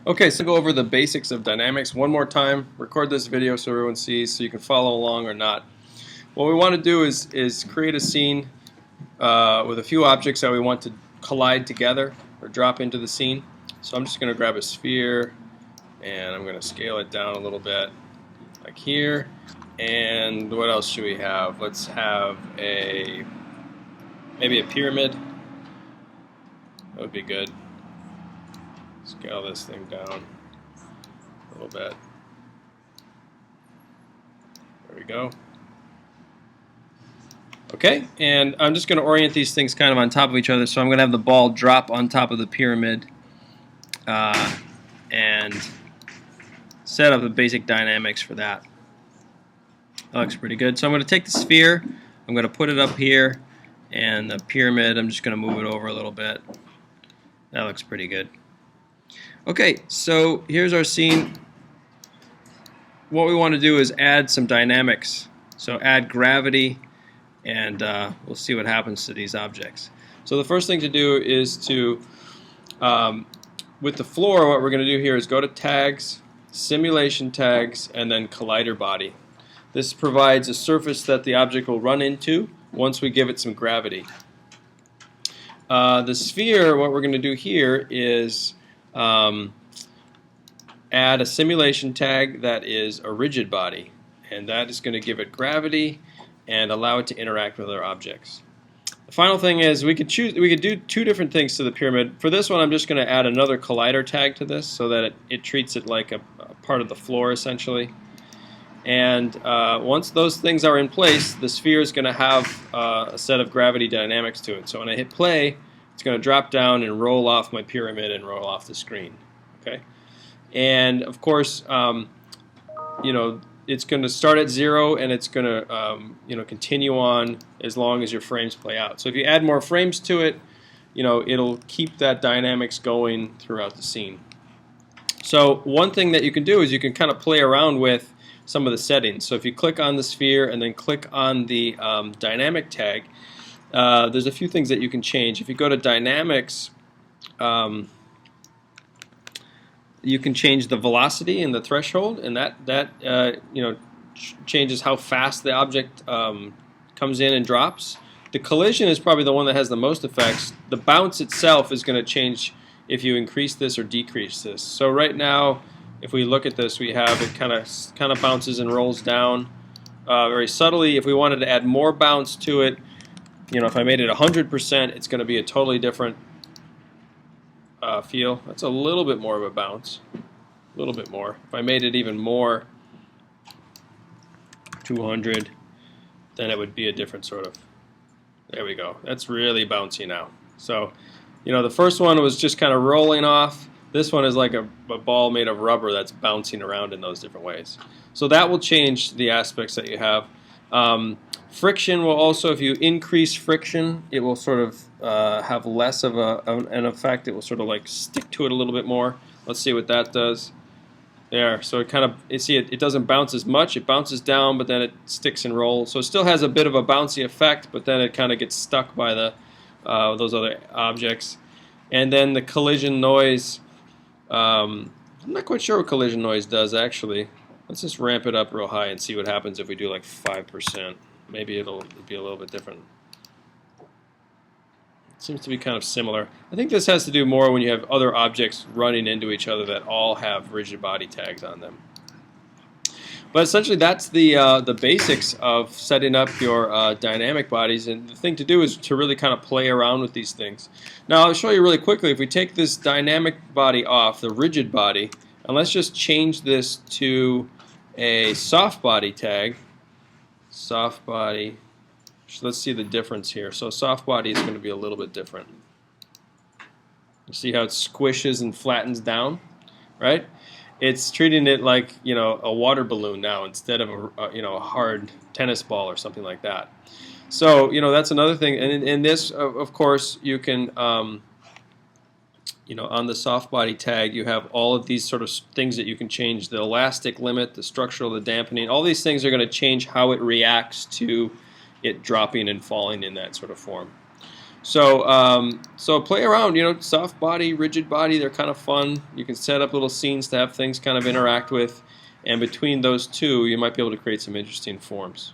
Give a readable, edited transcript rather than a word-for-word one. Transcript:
Okay, so go over the basics of dynamics one more time. Record this video so everyone sees, so you can follow along or not. What we want to do is create a scene with a few objects that we want to collide together or drop into the scene. So I'm just going to grab a sphere and I'm going to scale it down a little bit, like here. And what else should we have? Let's have maybe a pyramid. That would be good. Scale this thing down a little bit. There we go. Okay, and I'm just going to orient these things kind of on top of each other. So I'm going to have the ball drop on top of the pyramid and set up the basic dynamics for that. That looks pretty good. So I'm going to take the sphere, I'm going to put it up here, and the pyramid, I'm just going to move it over a little bit. That looks pretty good. Okay, so here's our scene. What we want to do is add some dynamics. So add gravity, and we'll see what happens to these objects. So the first thing to do is to, with the floor, what we're going to do here is go to Tags, Simulation Tags, and then Collider Body. This provides a surface that the object will run into once we give it some gravity. The sphere, what we're going to do here is add a simulation tag that is a rigid body, and that is going to give it gravity and allow it to interact with other objects. The final thing is we could do two different things to the pyramid. For this one, I'm just going to add another collider tag to this so that it treats it like a part of the floor essentially. And once those things are in place, the sphere is going to have a set of gravity dynamics to it. So when I hit play, it's going to drop down and roll off my pyramid and roll off the screen. Okay, and of course, you know, it's going to start at 0 and it's going to you know, continue on as long as your frames play out. So if you add more frames to it, you know, it'll keep that dynamics going throughout the scene. So one thing that you can do is you can kind of play around with some of the settings. So if you click on the sphere and then click on the dynamic tag, there's a few things that you can change. If you go to dynamics, you can change the velocity and the threshold, and that you know, changes how fast the object comes in and drops. The collision is probably the one that has the most effects. The bounce itself is going to change if you increase this or decrease this. So right now, if we look at this, we have it kind of bounces and rolls down very subtly. If we wanted to add more bounce to it, you know, if I made it 100%, it's going to be a totally different feel. That's a little bit more of a bounce, a little bit more. If I made it even more, 200, then it would be a different sort of. There we go. That's really bouncy now. So, you know, the first one was just kind of rolling off. This one is like a ball made of rubber that's bouncing around in those different ways. So that will change the aspects that you have. Friction will also, if you increase friction, it will sort of have less of an effect. It will sort of like stick to it a little bit more. Let's see what that does. There, so it kind of, you see it doesn't bounce as much. It bounces down, but then it sticks and rolls. So it still has a bit of a bouncy effect, but then it kind of gets stuck by the those other objects. And then the collision noise. I'm not quite sure what collision noise does actually. Let's just ramp it up real high and see what happens if we do like 5%. Maybe it'll be a little bit different. It seems to be kind of similar. I think this has to do more when you have other objects running into each other that all have rigid body tags on them. But essentially that's the basics of setting up your dynamic bodies, and the thing to do is to really kind of play around with these things. Now I'll show you really quickly. If we take this dynamic body off, the rigid body, and let's just change this to a soft body tag. Soft body. So let's see the difference here. So soft body is going to be a little bit different. You see how it squishes and flattens down, right? It's treating it like, you know, a water balloon now instead of you know, a hard tennis ball or something like that. So, you know, that's another thing. And in this, of course, you can, you know, on the soft body tag, you have all of these sort of things that you can change. The elastic limit, the structural, the dampening. All these things are going to change how it reacts to it dropping and falling in that sort of form. So play around. Soft body, rigid body. They're kind of fun. You can set up little scenes to have things kind of interact with, and between those two, you might be able to create some interesting forms.